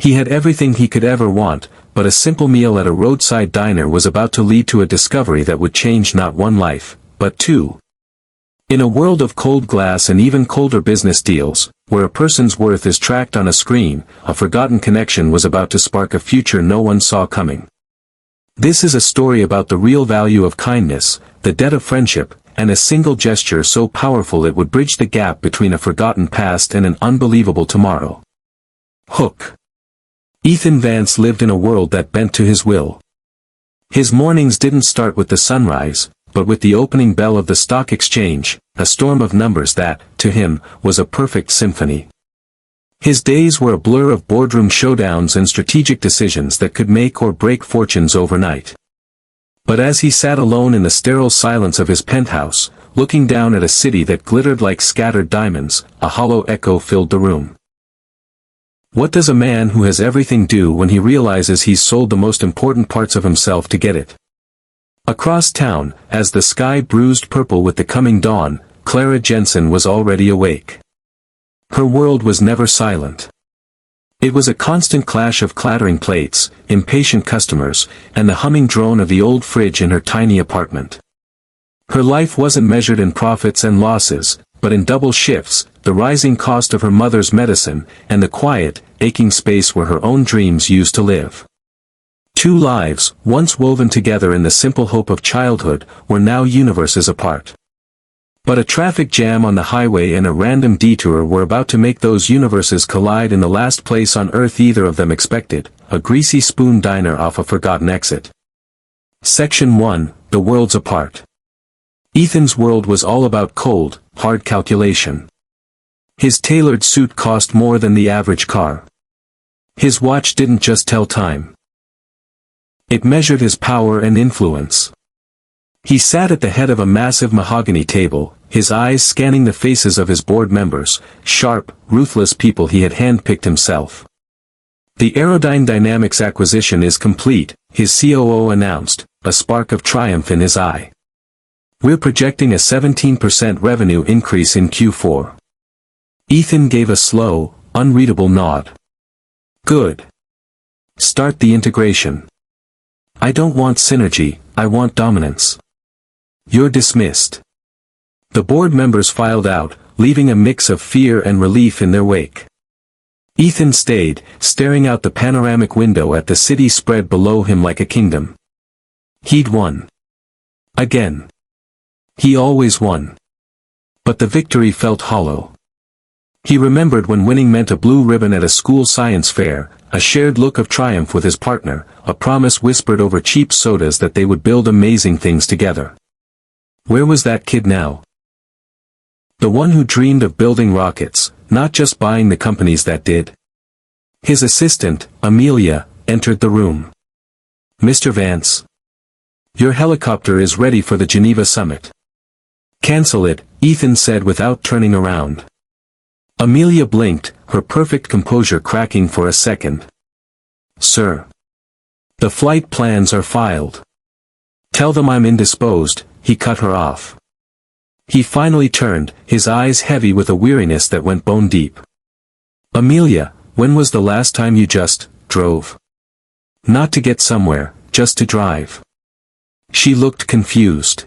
He had everything he could ever want, but a simple meal at a roadside diner was about to lead to a discovery that would change not one life, but two. In a world of cold glass and even colder business deals, where a person's worth is tracked on a screen, a forgotten connection was about to spark a future no one saw coming. This is a story about the real value of kindness, the debt of friendship, and a single gesture so powerful it would bridge the gap between a forgotten past and an unbelievable tomorrow. Hook. Ethan Vance lived in a world that bent to his will. His mornings didn't start with the sunrise, but with the opening bell of the stock exchange, a storm of numbers that, to him, was a perfect symphony. His days were a blur of boardroom showdowns and strategic decisions that could make or break fortunes overnight. But as he sat alone in the sterile silence of his penthouse, looking down at a city that glittered like scattered diamonds, a hollow echo filled the room. What does a man who has everything do when he realizes he's sold the most important parts of himself to get it? Across town, as the sky bruised purple with the coming dawn, Clara Jensen was already awake. Her world was never silent. It was a constant clash of clattering plates, impatient customers, and the humming drone of the old fridge in her tiny apartment. Her life wasn't measured in profits and losses, but in double shifts, the rising cost of her mother's medicine, and the quiet, aching space where her own dreams used to live. Two lives, once woven together in the simple hope of childhood, were now universes apart. But a traffic jam on the highway and a random detour were about to make those universes collide in the last place on earth either of them expected, a greasy spoon diner off a forgotten exit. Section 1, The Worlds Apart. Ethan's world was all about cold, hard calculation. His tailored suit cost more than the average car. His watch didn't just tell time. It measured his power and influence. He sat at the head of a massive mahogany table, his eyes scanning the faces of his board members, sharp, ruthless people he had handpicked himself. The Aerodyne Dynamics acquisition is complete, his COO announced, a spark of triumph in his eye. We're projecting a 17% revenue increase in Q4. Ethan gave a slow, unreadable nod. Good. Start the integration. I don't want synergy, I want dominance. You're dismissed. The board members filed out, leaving a mix of fear and relief in their wake. Ethan stayed, staring out the panoramic window at the city spread below him like a kingdom. He'd won. Again. He always won. But the victory felt hollow. He remembered when winning meant a blue ribbon at a school science fair, a shared look of triumph with his partner, a promise whispered over cheap sodas that they would build amazing things together. Where was that kid now? The one who dreamed of building rockets, not just buying the companies that did. His assistant, Amelia, entered the room. Mr. Vance. Your helicopter is ready for the Geneva summit. Cancel it, Ethan said without turning around. Amelia blinked, her perfect composure cracking for a second. Sir. The flight plans are filed. Tell them I'm indisposed, he cut her off. He finally turned, his eyes heavy with a weariness that went bone deep. Amelia, when was the last time you just drove? Not to get somewhere, just to drive. She looked confused.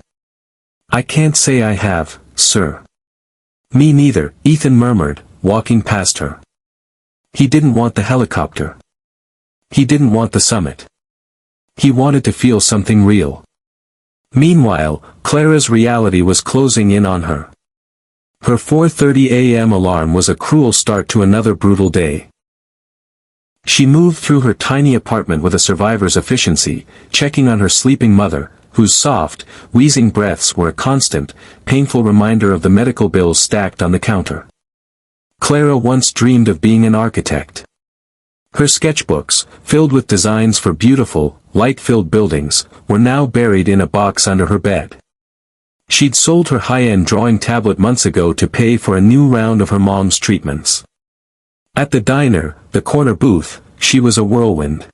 I can't say I have, sir. Me neither, Ethan murmured, walking past her. He didn't want the helicopter. He didn't want the summit. He wanted to feel something real. Meanwhile, Clara's reality was closing in on her. Her 4:30 a.m. alarm was a cruel start to another brutal day. She moved through her tiny apartment with a survivor's efficiency, checking on her sleeping mother, whose soft, wheezing breaths were a constant, painful reminder of the medical bills stacked on the counter. Clara once dreamed of being an architect. Her sketchbooks, filled with designs for beautiful, light-filled buildings, were now buried in a box under her bed. She'd sold her high-end drawing tablet months ago to pay for a new round of her mom's treatments. At the diner, the corner booth, she was a whirlwind.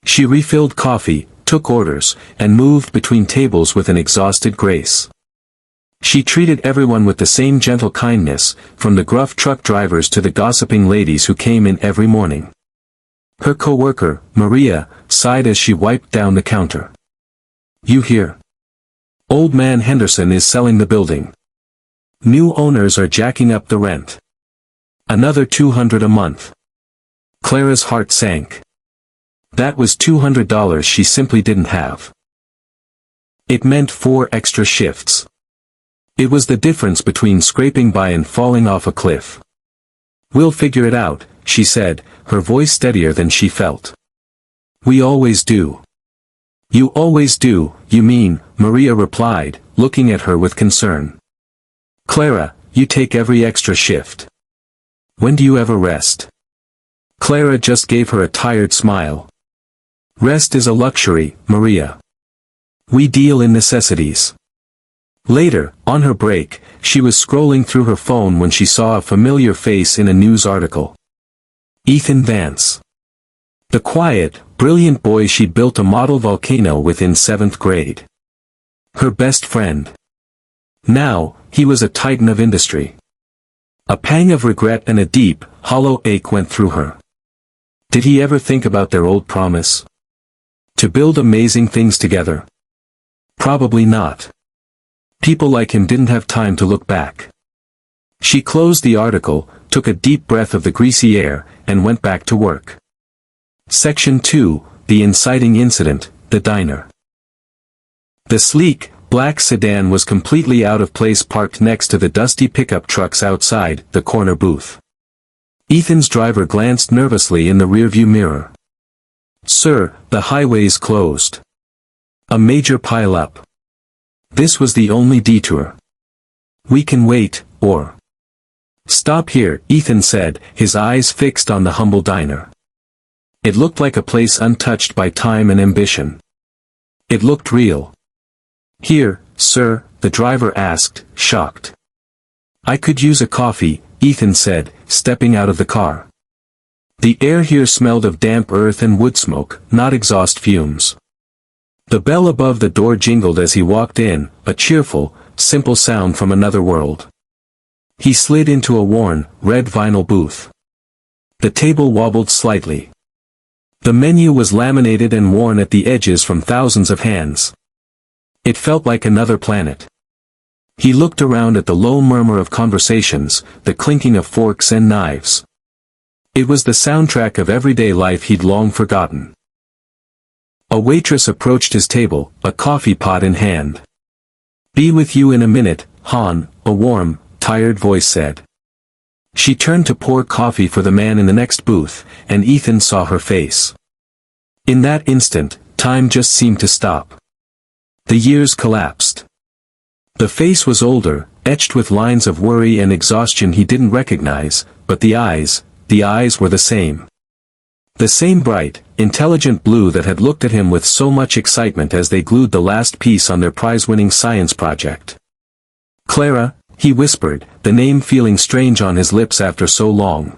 She refilled coffee, took orders, and moved between tables with an exhausted grace. She treated everyone with the same gentle kindness, from the gruff truck drivers to the gossiping ladies who came in every morning. Her coworker, Maria, sighed as she wiped down the counter. "You hear? Old man Henderson is selling the building. New owners are jacking up the rent. Another $200 a month." Clara's heart sank. That was $200 she simply didn't have. It meant 4 extra shifts. It was the difference between scraping by and falling off a cliff. "We'll figure it out," she said, her voice steadier than she felt. "We always do." "You always do, you mean," Maria replied, looking at her with concern. "Clara, you take every extra shift. When do you ever rest?" Clara just gave her a tired smile. "Rest is a luxury, Maria. We deal in necessities." Later, on her break, she was scrolling through her phone when she saw a familiar face in a news article. Ethan Vance. The quiet, brilliant boy she'd built a model volcano with in 7th grade. Her best friend. Now, he was a titan of industry. A pang of regret and a deep, hollow ache went through her. Did he ever think about their old promise? To build amazing things together? Probably not. People like him didn't have time to look back. She closed the article, took a deep breath of the greasy air, and went back to work. Section 2, The Inciting Incident, The Diner. The sleek, black sedan was completely out of place parked next to the dusty pickup trucks outside the corner booth. Ethan's driver glanced nervously in the rearview mirror. "Sir, the highway's closed. A major pile-up. This was the only detour. We can wait, or..." "Stop here," Ethan said, his eyes fixed on the humble diner. It looked like a place untouched by time and ambition. It looked real. "Here, sir," the driver asked, shocked. "I could use a coffee," Ethan said, stepping out of the car. The air here smelled of damp earth and wood smoke, not exhaust fumes. The bell above the door jingled as he walked in, a cheerful, simple sound from another world. He slid into a worn, red vinyl booth. The table wobbled slightly. The menu was laminated and worn at the edges from thousands of hands. It felt like another planet. He looked around at the low murmur of conversations, the clinking of forks and knives. It was the soundtrack of everyday life he'd long forgotten. A waitress approached his table, a coffee pot in hand. "Be with you in a minute, Han," a warm, tired voice said. She turned to pour coffee for the man in the next booth, and Ethan saw her face. In that instant, time just seemed to stop. The years collapsed. The face was older, etched with lines of worry and exhaustion he didn't recognize, but the eyes were the same. The same bright, intelligent blue that had looked at him with so much excitement as they glued the last piece on their prize-winning science project. "Clara," he whispered, the name feeling strange on his lips after so long.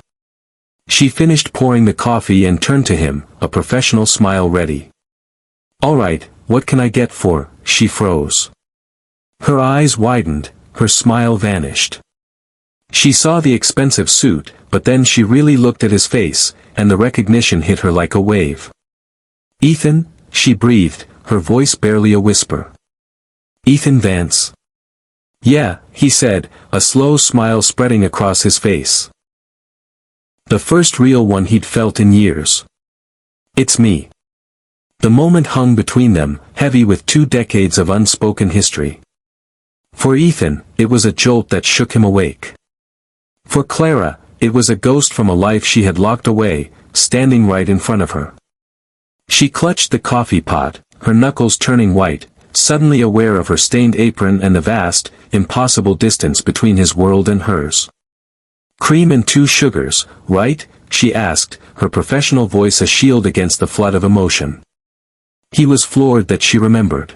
She finished pouring the coffee and turned to him, a professional smile ready. "All right, what can I get for?" She froze. Her eyes widened, her smile vanished. She saw the expensive suit, but then she really looked at his face, and the recognition hit her like a wave. "Ethan," she breathed, her voice barely a whisper. "Ethan Vance." "Yeah," he said, a slow smile spreading across his face. The first real one he'd felt in years. "It's me." The moment hung between them, heavy with 2 decades of unspoken history. For Ethan, it was a jolt that shook him awake. For Clara, it was a ghost from a life she had locked away, standing right in front of her. She clutched the coffee pot, her knuckles turning white, suddenly aware of her stained apron and the vast, impossible distance between his world and hers. "Cream and 2 sugars, right?" she asked, her professional voice a shield against the flood of emotion. He was floored that she remembered.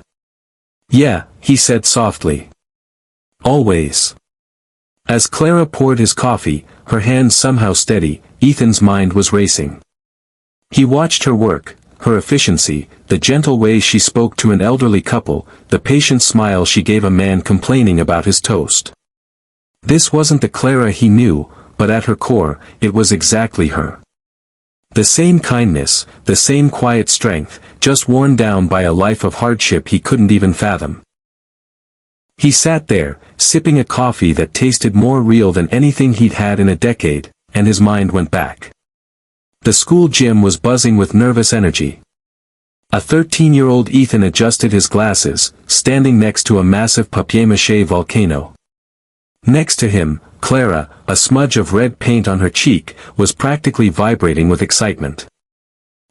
"Yeah," he said softly. "Always." As Clara poured his coffee, her hands somehow steady, Ethan's mind was racing. He watched her work, her efficiency, the gentle way she spoke to an elderly couple, the patient smile she gave a man complaining about his toast. This wasn't the Clara he knew, but at her core, it was exactly her. The same kindness, the same quiet strength, just worn down by a life of hardship he couldn't even fathom. He sat there, sipping a coffee that tasted more real than anything he'd had in a decade, and his mind went back. The school gym was buzzing with nervous energy. A 13-year-old Ethan adjusted his glasses, standing next to a massive papier-mâché volcano. Next to him, Clara, a smudge of red paint on her cheek, was practically vibrating with excitement.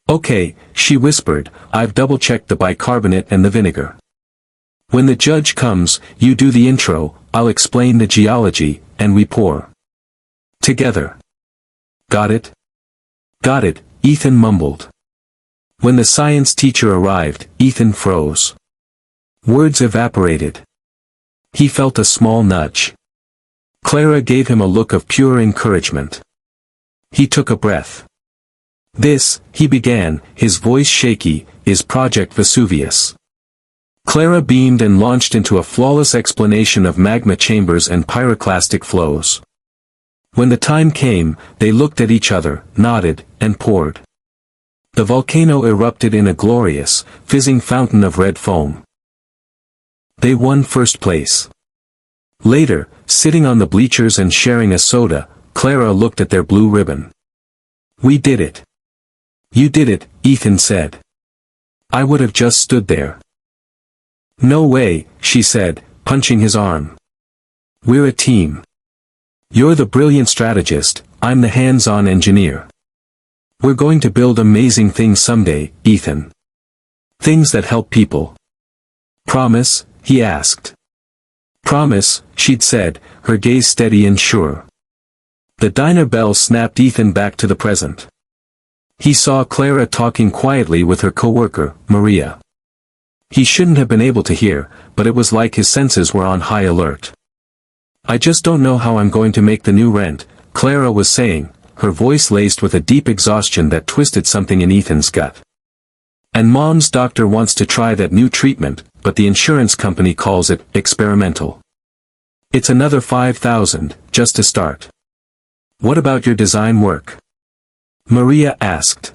"Okay," she whispered, "I've double-checked the bicarbonate and the vinegar. When the judge comes, you do the intro, I'll explain the geology, and we pour together." "Got it?" "Got it," Ethan mumbled. When the science teacher arrived, Ethan froze. Words evaporated. He felt a small nudge. Clara gave him a look of pure encouragement. He took a breath. "This," he began, his voice shaky, "is Project Vesuvius." Clara beamed and launched into a flawless explanation of magma chambers and pyroclastic flows. When the time came, they looked at each other, nodded, and poured. The volcano erupted in a glorious, fizzing fountain of red foam. They won first place. Later, sitting on the bleachers and sharing a soda, Clara looked at their blue ribbon. "We did it." "You did it," Ethan said. "I would have just stood there." "No way," she said, punching his arm. "We're a team. You're the brilliant strategist, I'm the hands-on engineer. We're going to build amazing things someday, Ethan. Things that help people." "Promise?" he asked. "Promise," she'd said, her gaze steady and sure. The diner bell snapped Ethan back to the present. He saw Clara talking quietly with her coworker, Maria. He shouldn't have been able to hear, but it was like his senses were on high alert. "I just don't know how I'm going to make the new rent," Clara was saying, her voice laced with a deep exhaustion that twisted something in Ethan's gut. "And Mom's doctor wants to try that new treatment, but the insurance company calls it experimental. It's another 5,000, just to start." "What about your design work?" Maria asked.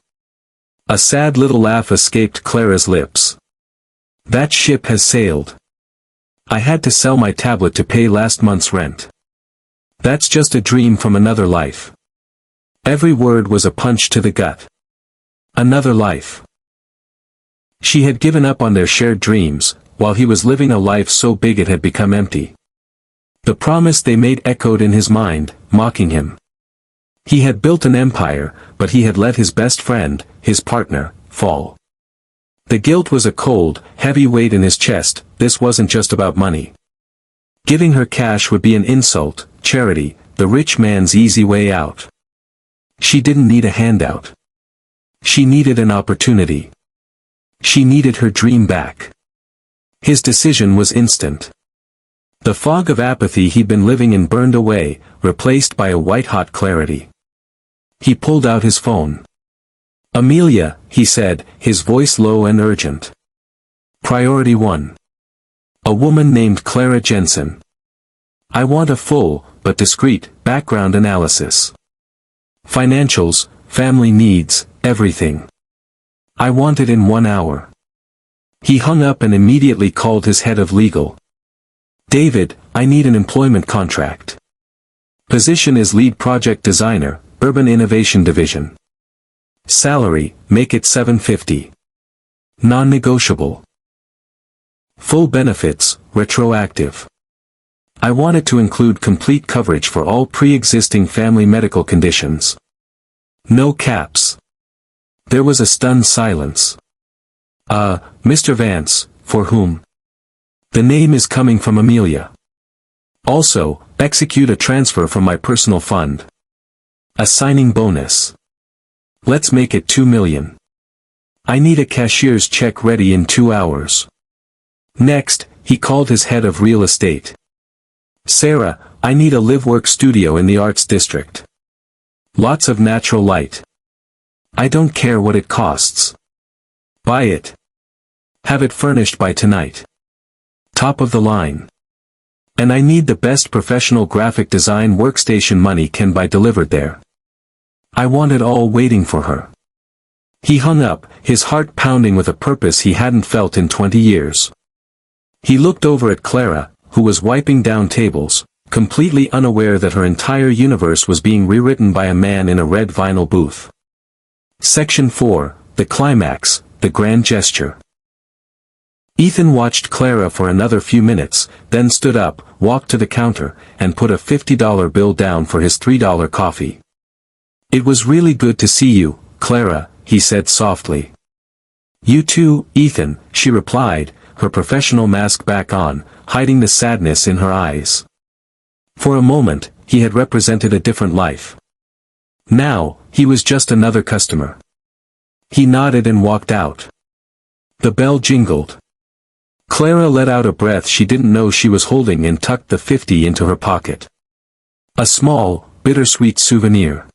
A sad little laugh escaped Clara's lips. "That ship has sailed. I had to sell my tablet to pay last month's rent. That's just a dream from another life." Every word was a punch to the gut. Another life. She had given up on their shared dreams, while he was living a life so big it had become empty. The promise they made echoed in his mind, mocking him. He had built an empire, but he had let his best friend, his partner, fall. The guilt was a cold, heavy weight in his chest. This wasn't just about money. Giving her cash would be an insult, charity, the rich man's easy way out. She didn't need a handout. She needed an opportunity. She needed her dream back. His decision was instant. The fog of apathy he'd been living in burned away, replaced by a white-hot clarity. He pulled out his phone. "Amelia," he said, his voice low and urgent. "Priority 1. A woman named Clara Jensen. I want a full, but discreet, background analysis. Financials, family needs, everything. I want it in 1 hour." He hung up and immediately called his head of legal. "David, I need an employment contract. Position is lead project designer, Urban Innovation Division. Salary, make it $750. Non-negotiable. Full benefits, retroactive. I want it to include complete coverage for all pre-existing family medical conditions. No caps." There was a stunned silence. Mr. Vance, for whom?" "The name is coming from Amelia. Also, execute a transfer from my personal fund. A signing bonus. Let's make it 2 million. I need a cashier's check ready in 2 hours. Next, he called his head of real estate. "Sarah, I need a live-work studio in the Arts District. Lots of natural light. I don't care what it costs. Buy it. Have it furnished by tonight. Top of the line. And I need the best professional graphic design workstation money can buy delivered there. I want it all waiting for her. He hung up, his heart pounding with a purpose he hadn't felt in 20 years. He looked over at Clara, who was wiping down tables, completely unaware that her entire universe was being rewritten by a man in a red vinyl booth. Section 4, The Climax, The Grand Gesture. Ethan watched Clara for another few minutes, then stood up, walked to the counter, and put a $50 bill down for his $3 coffee. "It was really good to see you, Clara," he said softly. "You too, Ethan," she replied, her professional mask back on, hiding the sadness in her eyes. For a moment, he had represented a different life. Now, he was just another customer. He nodded and walked out. The bell jingled. Clara let out a breath she didn't know she was holding and tucked the 50 into her pocket. A small, bittersweet souvenir.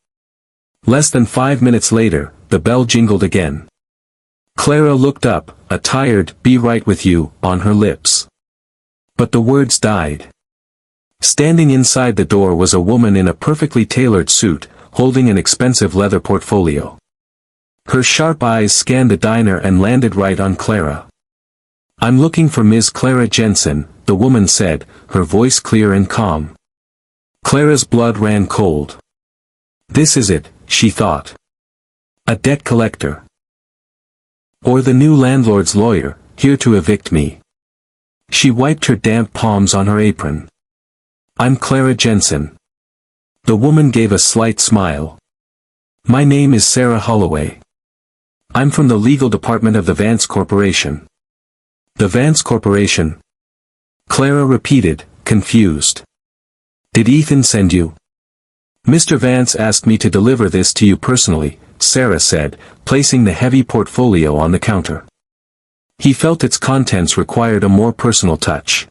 Less than 5 minutes later, the bell jingled again. Clara looked up, a tired, "Be right with you," on her lips. But the words died. Standing inside the door was a woman in a perfectly tailored suit, holding an expensive leather portfolio. Her sharp eyes scanned the diner and landed right on Clara. "I'm looking for Ms. Clara Jensen," the woman said, her voice clear and calm. Clara's blood ran cold. This is it, she thought. A debt collector. Or the new landlord's lawyer, here to evict me. She wiped her damp palms on her apron. "I'm Clara Jensen." The woman gave a slight smile. "My name is Sarah Holloway. I'm from the legal department of the Vance Corporation." "The Vance Corporation?" Clara repeated, confused. "Did Ethan send you?" "Mr. Vance asked me to deliver this to you personally," Sarah said, placing the heavy portfolio on the counter. He felt its contents required a more personal touch.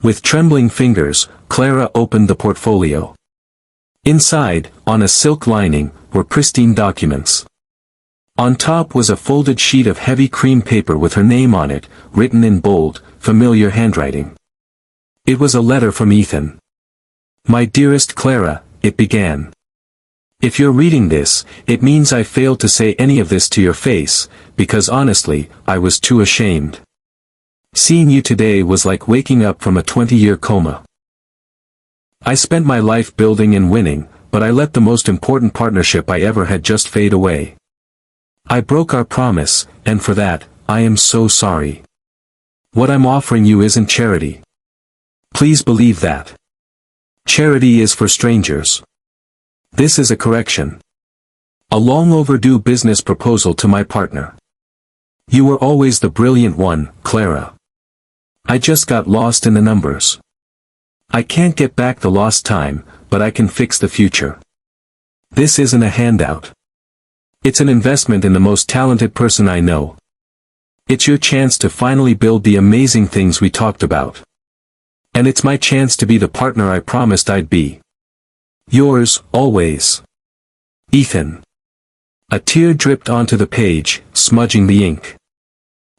With trembling fingers, Clara opened the portfolio. Inside, on a silk lining, were pristine documents. On top was a folded sheet of heavy cream paper with her name on it, written in bold, familiar handwriting. It was a letter from Ethan. "My dearest Clara," it began. "If you're reading this, it means I failed to say any of this to your face, because honestly, I was too ashamed. Seeing you today was like waking up from a 20-year coma. I spent my life building and winning, but I let the most important partnership I ever had just fade away. I broke our promise, and for that, I am so sorry. What I'm offering you isn't charity. Please believe that. Charity is for strangers. This is a correction. A long overdue business proposal to my partner. You were always the brilliant one, Clara. I just got lost in the numbers. I can't get back the lost time, but I can fix the future. This isn't a handout. It's an investment in the most talented person I know. It's your chance to finally build the amazing things we talked about. And it's my chance to be the partner I promised I'd be. Yours, always. Ethan." A tear dripped onto the page, smudging the ink.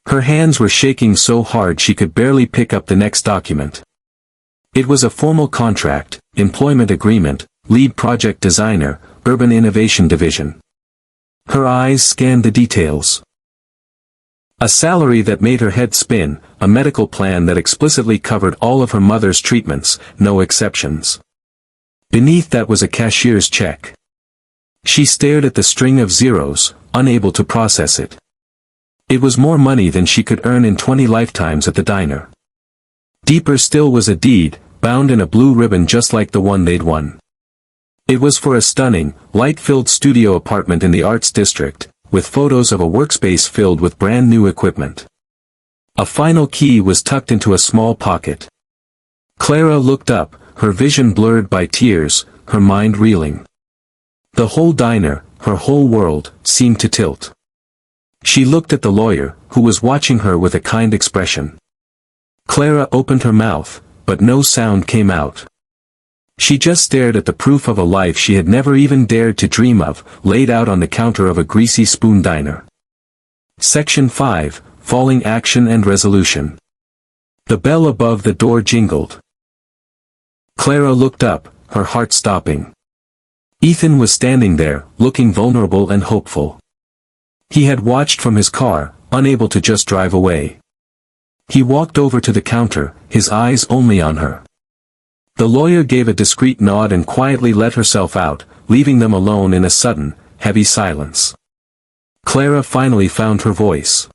Her hands were shaking so hard she could barely pick up the next document. It was a formal contract, employment agreement, lead project designer, Urban Innovation Division. Her eyes scanned the details. A salary that made her head spin, a medical plan that explicitly covered all of her mother's treatments, no exceptions. Beneath that was a cashier's check. She stared at the string of zeros, unable to process it. It was more money than she could earn in 20 lifetimes at the diner. Deeper still was a deed, bound in a blue ribbon just like the one they'd won. It was for a stunning, light-filled studio apartment in the Arts District, with photos of a workspace filled with brand new equipment. A final key was tucked into a small pocket. Clara looked up, her vision blurred by tears, her mind reeling. The whole diner, her whole world, seemed to tilt. She looked at the lawyer, who was watching her with a kind expression. Clara opened her mouth, but no sound came out. She just stared at the proof of a life she had never even dared to dream of, laid out on the counter of a greasy spoon diner. Section 5, Falling Action and Resolution. The bell above the door jingled. Clara looked up, her heart stopping. Ethan was standing there, looking vulnerable and hopeful. He had watched from his car, unable to just drive away. He walked over to the counter, his eyes only on her. The lawyer gave a discreet nod and quietly let herself out, leaving them alone in a sudden, heavy silence. Clara finally found her voice.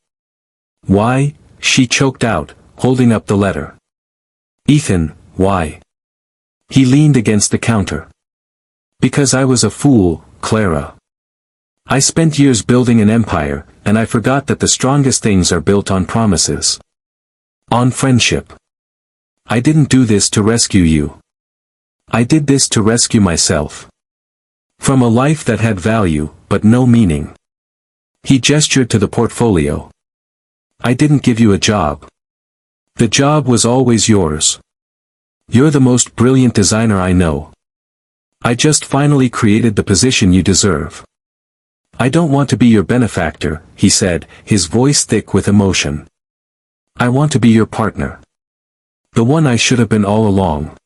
"Why?" she choked out, holding up the letter. "Ethan, why?" He leaned against the counter. "Because I was a fool, Clara. I spent years building an empire, and I forgot that the strongest things are built on promises. On friendship. I didn't do this to rescue you. I did this to rescue myself. From a life that had value, but no meaning." He gestured to the portfolio. "I didn't give you a job. The job was always yours. You're the most brilliant designer I know. I just finally created the position you deserve. I don't want to be your benefactor," he said, his voice thick with emotion. "I want to be your partner. The one I should have been all along."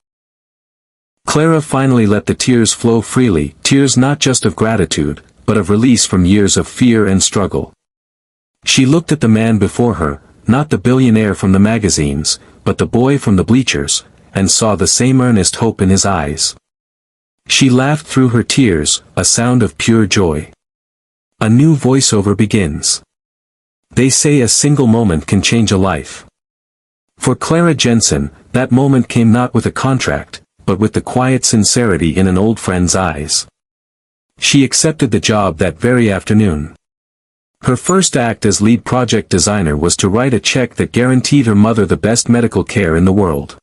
Clara finally let the tears flow freely, tears not just of gratitude, but of release from years of fear and struggle. She looked at the man before her, not the billionaire from the magazines, but the boy from the bleachers, and saw the same earnest hope in his eyes. She laughed through her tears, a sound of pure joy. A new voiceover begins. They say a single moment can change a life. For Clara Jensen, that moment came not with a contract, but with the quiet sincerity in an old friend's eyes. She accepted the job that very afternoon. Her first act as lead project designer was to write a check that guaranteed her mother the best medical care in the world.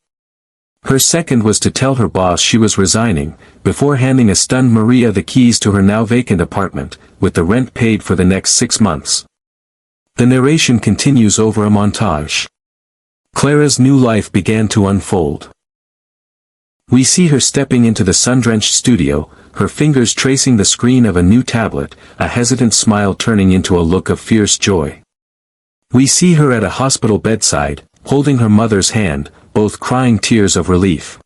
Her second was to tell her boss she was resigning, before handing a stunned Maria the keys to her now vacant apartment, with the rent paid for the next 6 months. The narration continues over a montage. Clara's new life began to unfold. We see her stepping into the sun-drenched studio, her fingers tracing the screen of a new tablet, a hesitant smile turning into a look of fierce joy. We see her at a hospital bedside, holding her mother's hand, both crying tears of relief.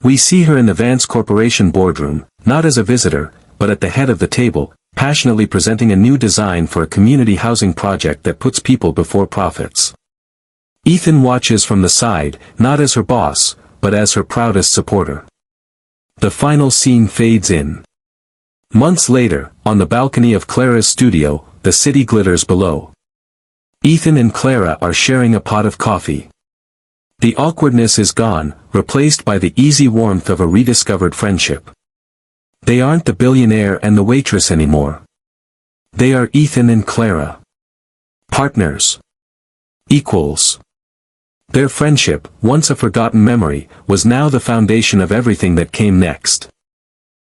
We see her in the Vance Corporation boardroom, not as a visitor, but at the head of the table, passionately presenting a new design for a community housing project that puts people before profits. Ethan watches from the side, not as her boss, but as her proudest supporter. The final scene fades in. Months later, on the balcony of Clara's studio, the city glitters below. Ethan and Clara are sharing a pot of coffee. The awkwardness is gone, replaced by the easy warmth of a rediscovered friendship. They aren't the billionaire and the waitress anymore. They are Ethan and Clara. Partners. Equals. Their friendship, once a forgotten memory, was now the foundation of everything that came next.